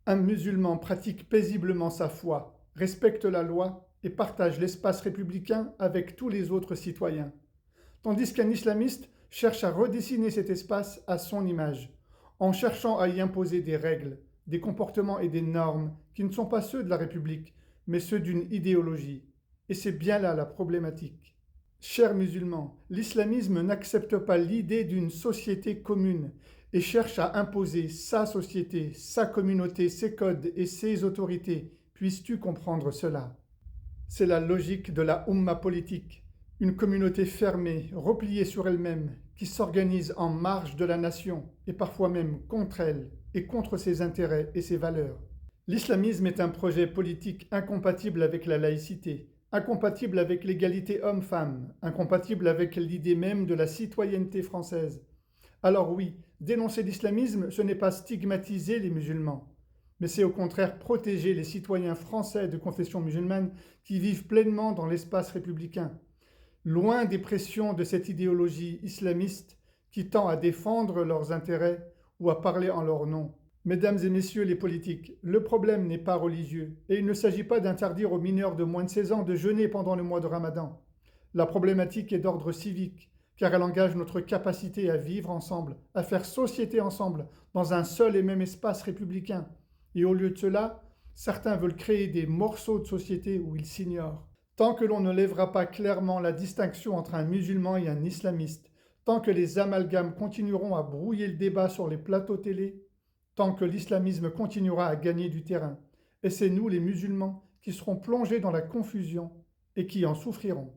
Un musulman pratique paisiblement sa foi, respecte la loi et partage l'espace républicain avec tous les autres citoyens. Tandis qu'un islamiste cherche à redessiner cet espace à son image, en cherchant à y imposer des règles, des comportements et des normes qui ne sont pas ceux de la République, mais ceux d'une idéologie. Et c'est bien là la problématique. Chers musulmans, l'islamisme n'accepte pas l'idée d'une société commune et cherche à imposer sa société, sa communauté, ses codes et ses autorités. Puisses-tu comprendre cela? C'est la logique de la Oumma politique, une communauté fermée, repliée sur elle-même, qui s'organise en marge de la nation et parfois même contre elle et contre ses intérêts et ses valeurs. L'islamisme est un projet politique incompatible avec la laïcité, incompatible avec l'égalité homme-femme, incompatible avec l'idée même de la citoyenneté française. Alors oui, dénoncer l'islamisme, ce n'est pas stigmatiser les musulmans, mais c'est au contraire protéger les citoyens français de confession musulmane qui vivent pleinement dans l'espace républicain, loin des pressions de cette idéologie islamiste qui tend à défendre leurs intérêts ou à parler en leur nom. Mesdames et messieurs les politiques, le problème n'est pas religieux et il ne s'agit pas d'interdire aux mineurs de moins de 16 ans de jeûner pendant le mois de Ramadan. La problématique est d'ordre civique, car elle engage notre capacité à vivre ensemble, à faire société ensemble, dans un seul et même espace républicain. Et au lieu de cela, certains veulent créer des morceaux de société où ils s'ignorent. Tant que l'on ne lèvera pas clairement la distinction entre un musulman et un islamiste, tant que les amalgames continueront à brouiller le débat sur les plateaux télé, tant que l'islamisme continuera à gagner du terrain. Et c'est nous, les musulmans, qui serons plongés dans la confusion et qui en souffrirons.